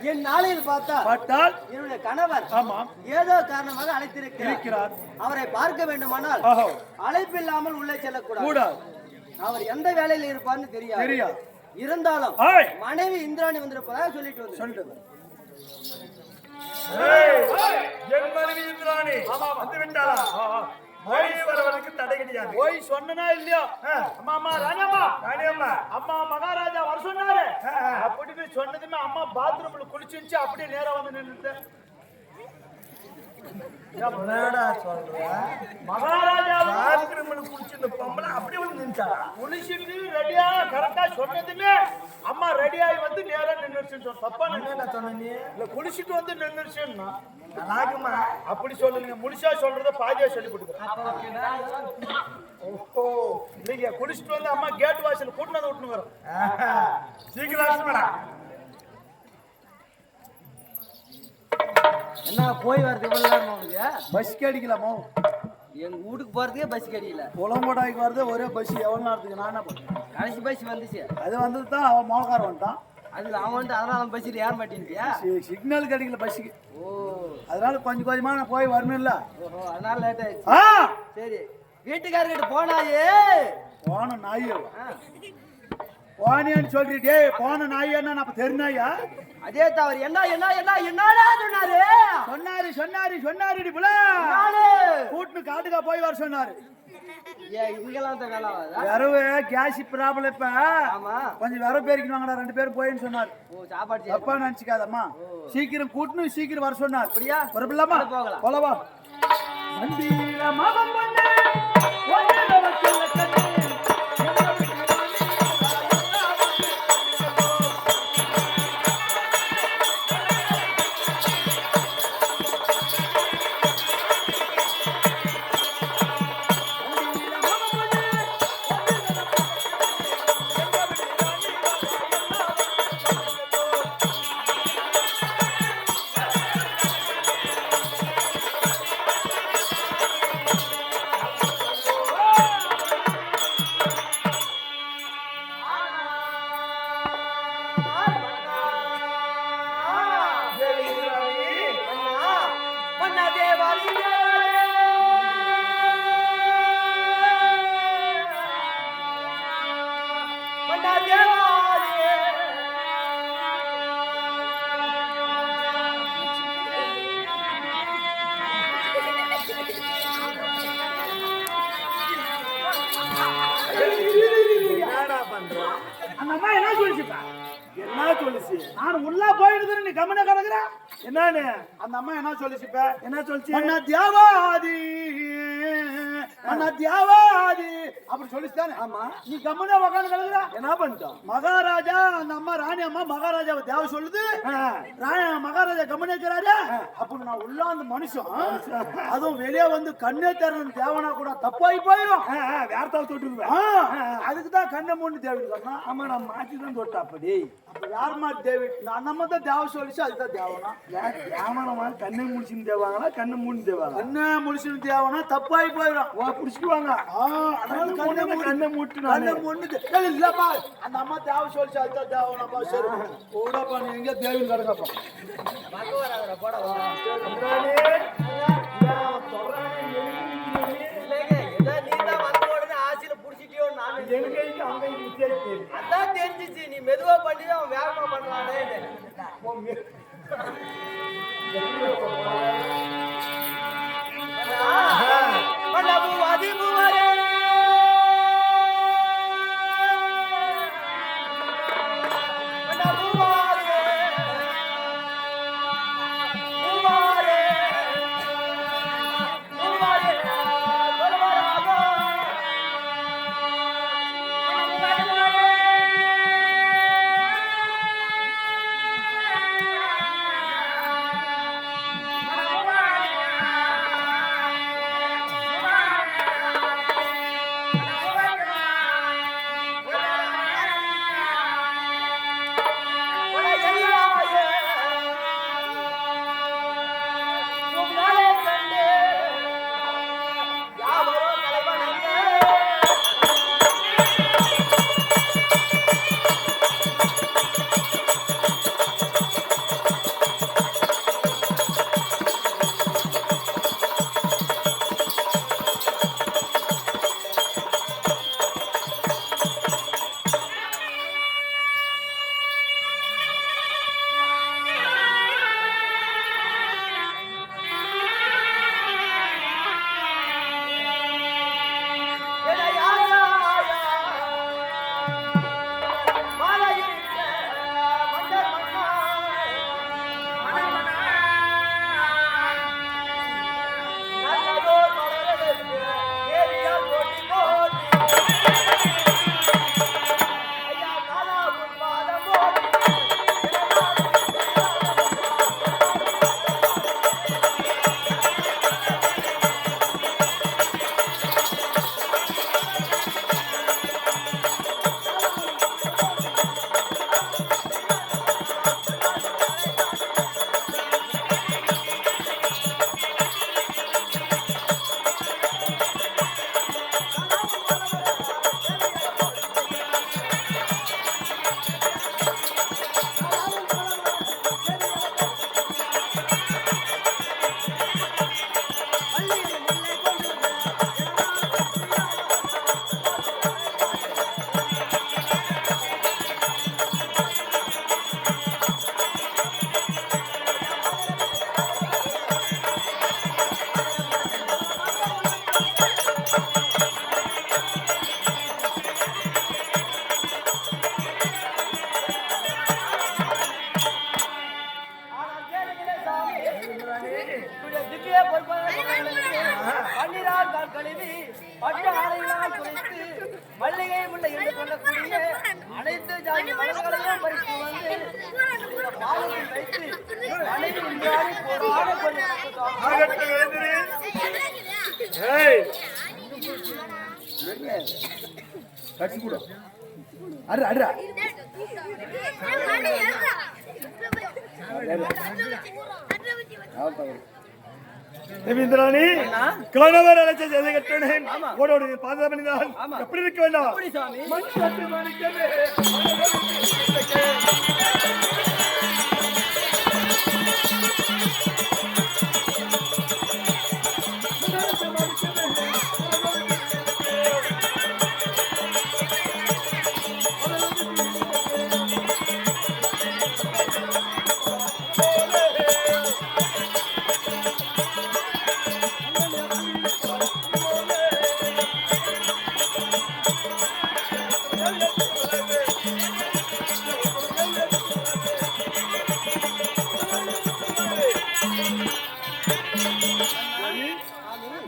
என் நாளையில் பார்த்தால் என்னுடைய கணவர் ஏதோ காரணமாக அழைத்திருக்கிறார். அவரை பார்க்க வேண்டுமானால் அழைப்பில்லாமல் உள்ளே செல்லக்கூடாது. அவர் எந்த வேலையில் இருப்பார்னு தெரியாது. இருந்தாலும் மனைவி இந்திராணி வந்திருப்பதாக சொல்லிட்டு வந்து என் மனைவி இந்திராணி வந்து விட்டாளா? தடை கிடையாது. போய் சொன்னா இல்லையோ அம்மா ராணியம்மா அம்மா மகாராஜா வர சொன்னாரு அப்படின்னு சொன்னதுமே அம்மா பாத்ரூம்ல குளிச்சுச்சு அப்படியே நேரா வந்து நின்றுட்டு மகாராஜா பாத்ரூம்ல குளிச்சு பொம்பளை அப்படியே வந்து நின்றுச்சா? குளிச்சுட்டு ரெடியா கரெக்டா சொன்னதுமே அம்மா ரெடியாகி வந்து நேரா நின்றுச்சு. தப்பா சொன்னீங்க இல்ல குளிச்சுட்டு வந்து நின்றுச்சுன்னா அப்படி சொல்லுங்க. முழுசா சொல்றத பாதியா சொல்லி கொடுக்குறேன். ஓஹோ இல்லைங்க குளிச்சுட்டு வந்து அம்மா கேட் வாசல் கூட்டு வந்து விட்டுன்னு வரும். சீக்கிரம் என்ன போய் வரது இவ்வளவு நேரம் பஸ் கிடைக்கலாமோ? எங்க வீட்டுக்கு போறதுக்கே பஸ் கிடைக்கல. புலம்போடாய்க்கு வரது ஒரே பஸ் எவ்வளவு நேரத்துக்கு? நான் என்ன பண்ணேன்? கடைசி பஸ் வந்துச்சு. அது வந்தது தான் அவன் மோகாரம் வந்துட்டான். அது அவன் வந்து அதனால பஸ்ஸில் ஏற மாட்டேங்கியா? சிக்னல் கிடைக்கல பஸ்ஸுக்கு. ஓ அதனால கொஞ்சம் கொஞ்சமா நான் போய் வரணும்ல. ஓஹோ அதனால லேட் ஆயிடுச்சு. சரி வீட்டுக்காரர்கிட்ட போனாயே போன நாய் போனேன்னு சொல்லிட்டே போன நாய் என்ன அப்ப தெரிஞ்சாயா? அதே தவறு என்ன என்ன என்ன என்னடா சொன்னாரு கூட்டு காட்டுக்கா போய் வர சொன்னாரு. வரவு கேஸ் ப்ராப்ளம் இப்ப கொஞ்சம் வரவு பேருக்கு வாங்கடா 2 பேரும் போயின்னு சொன்னாரு. தப்பா நினைச்சுக்காதம்மா. சீக்கிரம் கூட்டணும் சீக்கிரம் வர சொன்னார். அப்படியா வரப்பில்லாமா? போலவா என்ன சொல்லிச்சு? நான் உள்ள போயிடுது நீ கம்மன கிடக்குற என்னன்னு அந்த அம்மா என்ன சொல்லிச்சுப்ப? என்ன சொல்லிச்சு? அப்படி சொல்லிச்சுதானே? ஆமா நீ கம்மன உக்காந்து கிடக்குற என்ன பண்ணிட்டோம்? மகாராஜா அந்த அம்மா ராணி அம்மா மகாராஜாவை தேவ சொல்லுது. மகாராஜா கம்மன இருக்கிறாரு. அப்படி நான் உள்ள அந்த மனுஷன் அதுவும் வெளியே வந்து கண்ணே தரணும் தேவனா கூட தப்பாகி போயிடும். வேர்த்தாவை தொட்டுக்குவேன். அதுக்குதான் கண்ணை மூணு தேவை சொன்னா. ஆமா நான் மாற்றிதான் தொட்டா. அப்படி யார் மாதிரி தேவி நம்ம தான் தேவ சொல்லிச்சு. அதுதான் தேவனா தேவனமா கண்ணை முடிச்சுன்னு தேவாங்கன்னா கண்ணை மூணு தேவாங்க. கண்ணை முடிச்சுன்னு தேவனா தப்பாகி போயிடும். புடிச்சுக்குவாங்க. கண்ணை மூட்டு கண்ணை மூணு இல்லப்பா அந்த அம்மா தேவ சொல்லிச்சு. அதுதான் தேவனாப்பா. சரி கூடப்பா நீ எங்க தேவின்னு கிடக்கப்பா. அதான் தெரிஞ்சிச்சு நீ மெதுவா பண்ணி அவன் வேகமா பண்றானே. பட்டு ஆடைகளால் குறைத்து மல்லிகை முல்லை என்று சொல்லக்கூடிய அனைத்து ஜாதி மலர்களையும் பறித்து வந்து இந்த பாலையில் வைத்து மனைவி உண்டாடி போராட தேவேந்திராணி கணவர் அழைச்ச செய்தி கட்டணேன் ஓடோடு பாதுகாப்பு பண்ணினால் எப்படி இருக்க வேண்டாம்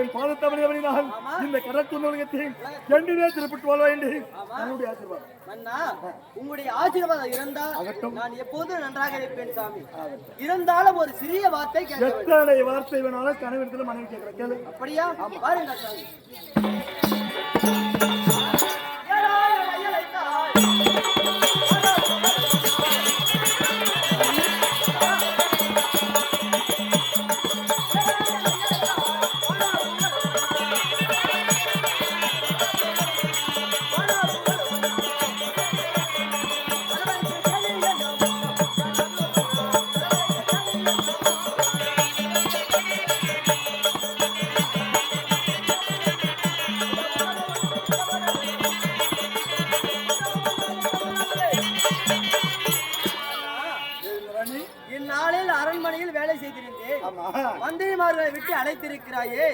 என் பாதத்தவணினால் இந்த கடற்குள்ளத்தை என்றுமே திருப்பிட்டு வாழ வேண்டி என்னுடைய ஆசீர்வாதம். உங்களுடைய ஆசீர்வாதம் இருந்தால் நான் எப்போதும் நன்றாக இருப்பேன் சாமி. இருந்தாலும் ஒரு சிறிய வார்த்தை எத்தனை வார்த்தை வேணாலும் கனவிடத்தில் மனைவி கேட்கிறேன் கேளு. அப்படியா? பாருங்க சாமி. இந்நாளில் அரண்மனையில் வேலை செய்திருந்தேன். மந்திரிமார்களை விட்டு அழைத்திருக்கிறாயே,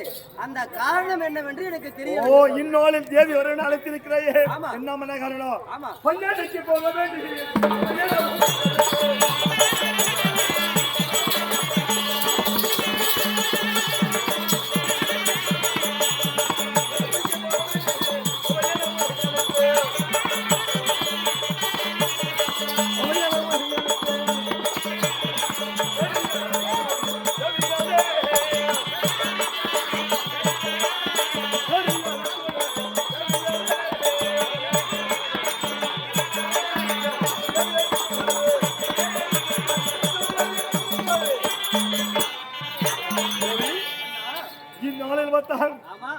அந்த காரணம் என்னவென்று எனக்கு தெரியும். ஓ, இந்நாளில் தேதி வரை அழைத்திருக்கிறாயே, என்ன காரணம்? ஆமா, பொன்னாடிக்கு போக வேண்டும்.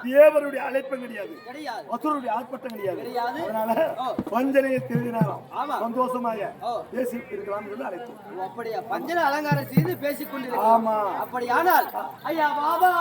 தேவருடைய அழைப்பும் கிடையாது, அசுரருடைய ஆர்ப்பாட்டம் கிடையாது. அதனால பஞ்சனையை திருதினாராம் சந்தோஷமாக பேசி இருக்கலாம் என்று அழைத்தோம். அப்படியா? பஞ்சனை அலங்காரம் செய்து பேசிக் கொண்டிருக்கிறோம். ஆமா, அப்படியானால் ஐயா பாபா